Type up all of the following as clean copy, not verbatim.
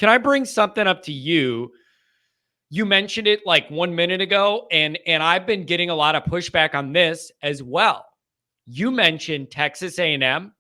Can I bring something up to you? You mentioned it like 1 minute ago, and I've been getting a lot of pushback on this as well. You mentioned Texas A&M,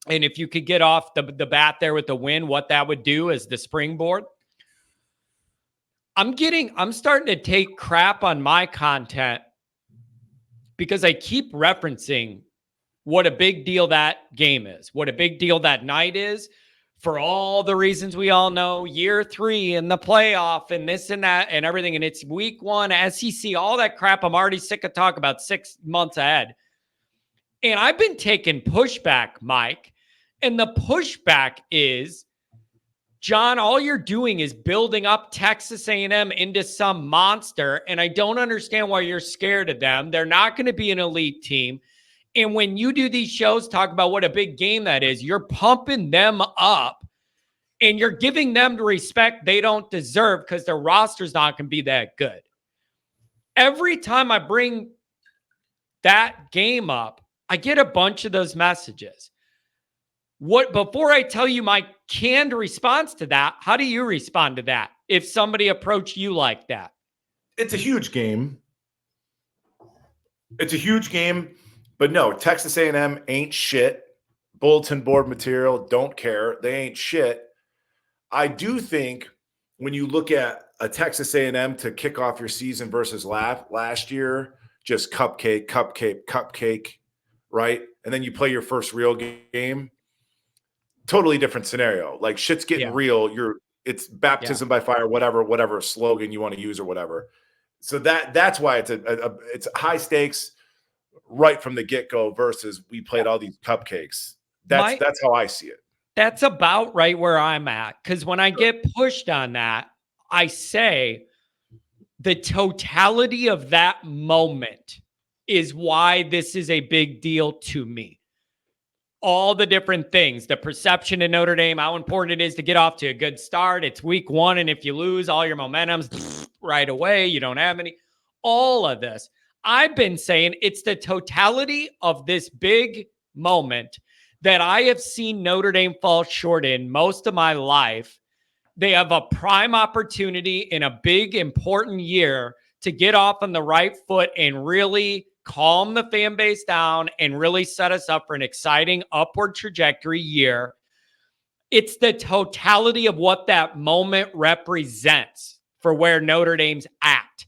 and if you could get off the bat there with the win, what that would do as the springboard. I'm starting to take crap on my content because I keep referencing what a big deal that game is, what a big deal that night is, for all the reasons we all know, year 3 and the playoff and this and that and everything. And it's week 1, SEC, all that crap. I'm already sick of talking about 6 months ahead. And I've been taking pushback, Mike. And the pushback is, John, all you're doing is building up Texas A&M into some monster. And I don't understand why you're scared of them. They're not going to be an elite team. And when you do these shows, talk about what a big game that is, you're pumping them up and you're giving them the respect they don't deserve because their roster's not going to be that good. Every time I bring that game up, I get a bunch of those messages. Before I tell you my canned response to that, how do you respond to that if somebody approached you like that? It's a huge game. It's a huge game. But no, Texas A&M ain't shit. Bulletin board material, don't care. They ain't shit. I do think when you look at a Texas A&M to kick off your season versus last year, just cupcake, right? And then you play your first real game. Totally different scenario. Like shit's getting real. It's baptism by fire, whatever slogan you want to use or whatever. So that's why it's high stakes right from the get-go versus we played all these cupcakes. That's how I see it. That's about right where I'm at. Because when I get pushed on that, I say the totality of that moment is why this is a big deal to me. All the different things, the perception in Notre Dame, how important it is to get off to a good start. It's week 1, and if you lose, all your momentum's right away. You don't have any. All of this. I've been saying it's the totality of this big moment that I have seen Notre Dame fall short in most of my life. They have a prime opportunity in a big, important year to get off on the right foot and really calm the fan base down and really set us up for an exciting upward trajectory year. It's the totality of what that moment represents for where Notre Dame's at.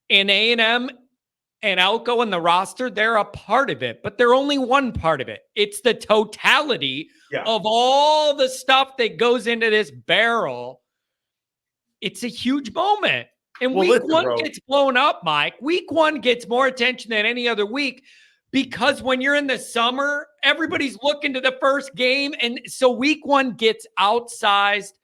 And A&M and Elko and the roster, they're a part of it, but they're only one part of it. It's the totality of all the stuff that goes into this barrel. It's a huge moment. And week 1 gets blown up, Mike. Week 1 gets more attention than any other week because when you're in the summer, everybody's looking to the first game. And so week 1 gets outsized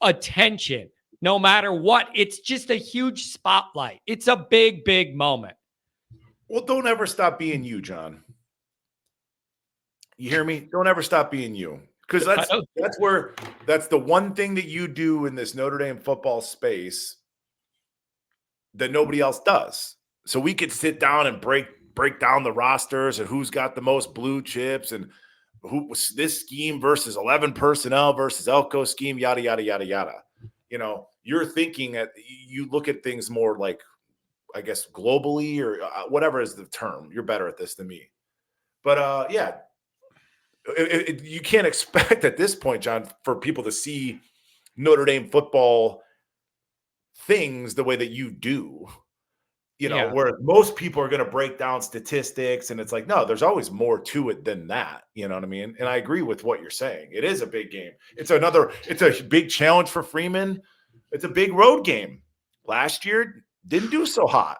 attention no matter what. It's just a huge spotlight. It's a big, big moment. Well, don't ever stop being you, John. You hear me? Don't ever stop being you. Because that's the one thing that you do in this Notre Dame football space that nobody else does. So we could sit down and break down the rosters and who's got the most blue chips and who was this scheme versus 11 personnel versus Elko scheme, yada, yada, yada, yada. You know, you're thinking that you look at things more like, I guess, globally or whatever is the term. You're better at this than me. But you can't expect at this point, John, for people to see Notre Dame football things the way that you do. You know, where most people are going to break down statistics and it's like, no, there's always more to it than that. You know what I mean? And I agree with what you're saying. It is a big game. It's a big challenge for Freeman. It's a big road game. Last year didn't do so hot.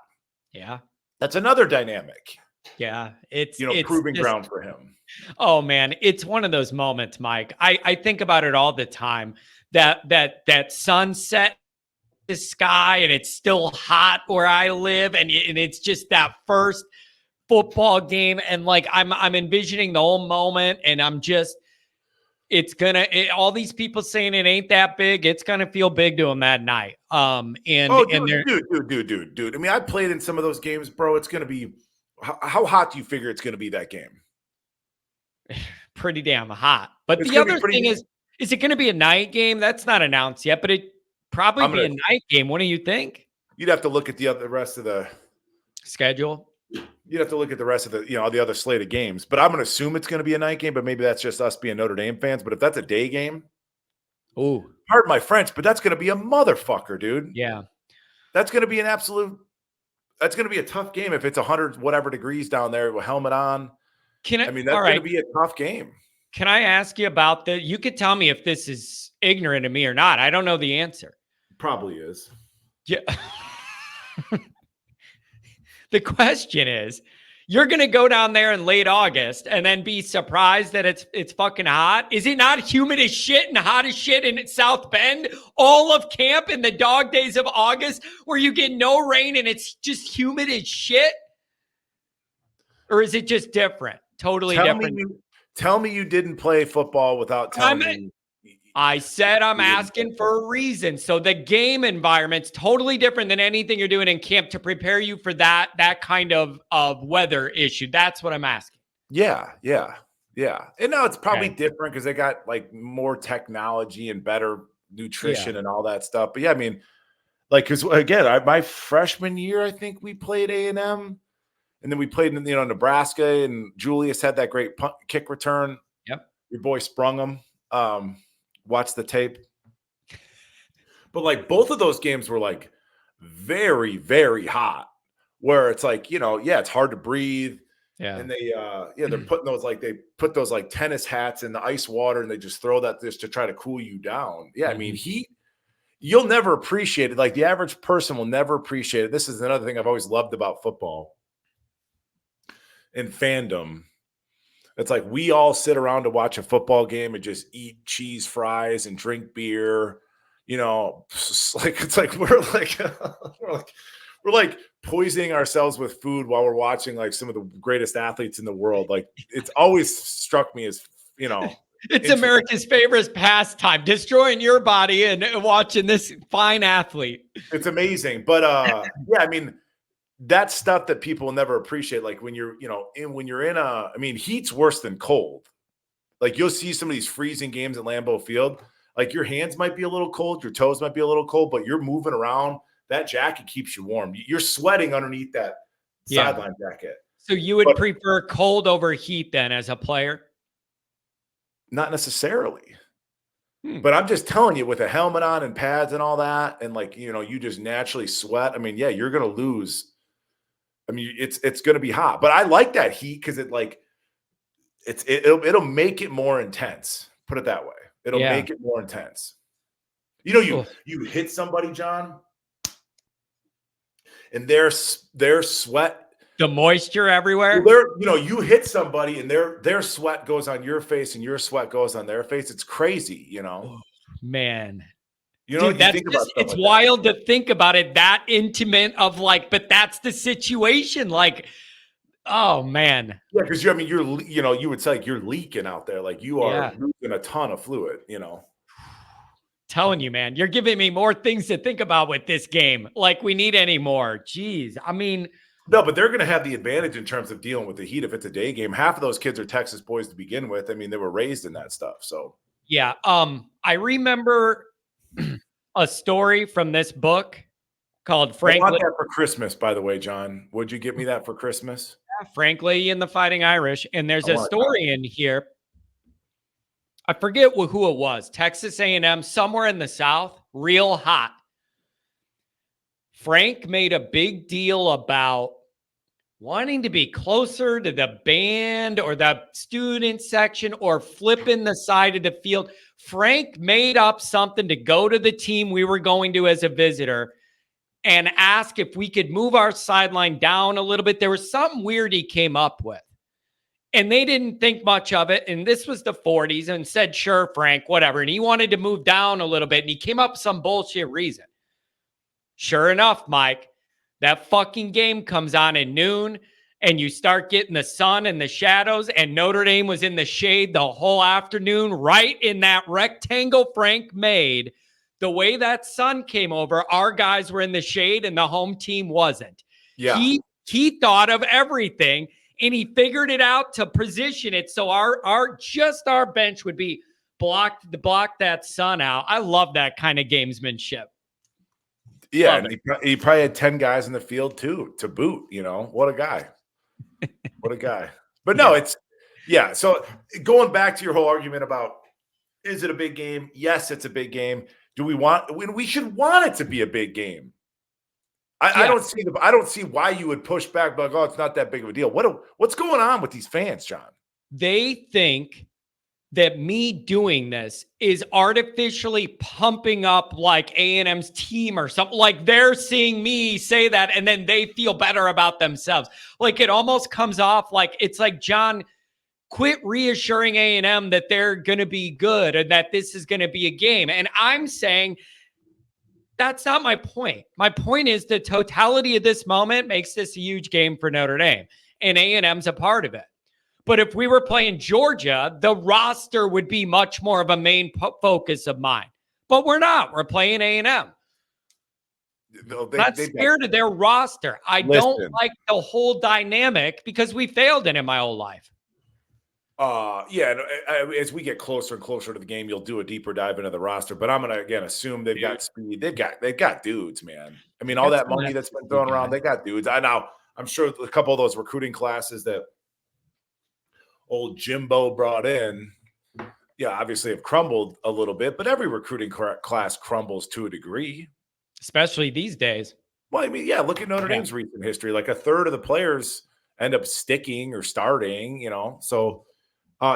Yeah. That's another dynamic. Yeah. It's proving ground for him. Oh man. It's one of those moments, Mike. I think about it all the time that sunset the sky and it's still hot where I live. And it's just that first football game. And like, I'm envisioning the whole moment and I'm just, all these people saying it ain't that big. It's going to feel big to them that night. Dude. I mean, I played in some of those games, bro. It's going to be, how hot do you figure it's going to be that game? Pretty damn hot. But the other thing is, Is it going to be a night game? That's not announced yet, but it probably be a night game. What do you think? You'd have to look at the rest of the schedule. You'd have to look at the rest of the, the other slate of games. But I'm going to assume it's going to be a night game, but maybe that's just us being Notre Dame fans. But if that's a day game, ooh, pardon my French, but that's going to be a motherfucker, dude. Yeah. That's going to be that's going to be a tough game if it's 100 whatever degrees down there with helmet on. I mean, that's going to be a tough game. Can I ask you about that? You could tell me if this is ignorant of me or not. I don't know the answer. Probably is. Yeah. The question is, you're going to go down there in late August and then be surprised that it's fucking hot? Is it not humid as shit and hot as shit in South Bend all of camp in the dog days of August where you get no rain and it's just humid as shit? Or is it just different? Totally different. Tell me you didn't play football without telling me. I said I'm asking for a reason. So the game environment's totally different than anything you're doing in camp to prepare you for that kind of weather issue. That's what I'm asking. Yeah. And now it's probably different because they got like more technology and better nutrition and all that stuff. But yeah, I mean, like, because again, my freshman year, I think we played A&M. And then we played in, Nebraska, and Julius had that great kick return. Yep. Your boy sprung them. Watch the tape. But like both of those games were like very, very hot, where it's like, it's hard to breathe. Yeah. And they're putting they put those like tennis hats in the ice water and they just throw that just to try to cool you down. Yeah. I mean, you'll never appreciate it. Like the average person will never appreciate it. This is another thing I've always loved about football. In fandom, it's like we all sit around to watch a football game and just eat cheese fries and drink beer. It's like we're like poisoning ourselves with food while we're watching like some of the greatest athletes in the world. Like it's always struck me as it's America's favorite pastime, destroying your body and watching this fine athlete. It's amazing, but I mean. That's stuff that people will never appreciate. Like when you're, heat's worse than cold. Like you'll see some of these freezing games at Lambeau Field. Like your hands might be a little cold, your toes might be a little cold, but you're moving around. That jacket keeps you warm. You're sweating underneath that sideline jacket. So you would prefer cold over heat then as a player? Not necessarily. But I'm just telling you, with a helmet on and pads and all that, and like, you just naturally sweat. I mean, yeah, you're going to lose. I mean, it's going to be hot, but I like that heat because it'll make it more intense. Put it that way. It'll make it more intense. You hit somebody, John, and their sweat, the moisture everywhere. You hit somebody and their sweat goes on your face and your sweat goes on their face. It's crazy, Oh, man. Dude, it's wild to think about it that intimate of like, but that's the situation. Like, oh man. Yeah, because you would say like you're leaking out there, like you are losing a ton of fluid. Telling you, man, you're giving me more things to think about with this game. Like we need any more. Jeez, I mean. No, but they're going to have the advantage in terms of dealing with the heat if it's a day game. Half of those kids are Texas boys to begin with. I mean, they were raised in that stuff. So yeah, I remember a story from this book called Frank. I want that for Christmas, by the way, John. Would you get me that for Christmas? Yeah, Frank Lee and the Fighting Irish. And there's a story in here. I forget who it was. Texas A&M, somewhere in the South, real hot. Frank made a big deal about wanting to be closer to the band or the student section or flipping the side of the field. Frank made up something to go to the team we were going to as a visitor and ask if we could move our sideline down a little bit. There was something weird he came up with. And they didn't think much of it. And this was the 40s and said, sure, Frank, whatever. And he wanted to move down a little bit. And he came up with some bullshit reason. Sure enough, Mike, that fucking game comes on at noon and you start getting the sun and the shadows, and Notre Dame was in the shade the whole afternoon, right in that rectangle Frank made. The way that sun came over, our guys were in the shade and the home team wasn't. Yeah. He thought of everything and he figured it out to position it so our bench would be block that sun out. I love that kind of gamesmanship. Yeah, and he probably had 10 guys in the field too to boot. What a guy. What a guy. But no, so going back to your whole argument about, is it a big game? Yes, it's a big game. We should want it to be a big game. I don't see why you would push back, like, oh, it's not that big of a deal. What's going on with these fans, John? They think that me doing this is artificially pumping up like A&M's team or something. Like they're seeing me say that and then they feel better about themselves. Like it almost comes off like it's like, John, quit reassuring A&M that they're going to be good and that this is going to be a game. And I'm saying that's not my point. My point is the totality of this moment makes this a huge game for Notre Dame, and A&M's a part of it. But if we were playing Georgia, the roster would be much more of a main focus of mine. But we're not. We're playing A&M. Not scared of their roster. I don't like the whole dynamic because we failed in it my whole life. As we get closer and closer to the game, you'll do a deeper dive into the roster. But I'm gonna again assume they've got speed. They've got dudes, man. I mean, all that money that's been thrown around, they got dudes. I'm sure a couple of those recruiting classes that old Jimbo brought in, obviously have crumbled a little bit. But every recruiting class crumbles to a degree, especially these days. Well, I mean, look at Notre Dame's recent history. Like a third of the players end up sticking or starting. So.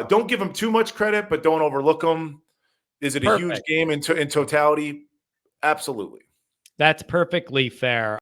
Don't give them too much credit, but don't overlook them. Is it a huge game in totality? Absolutely. That's perfectly fair.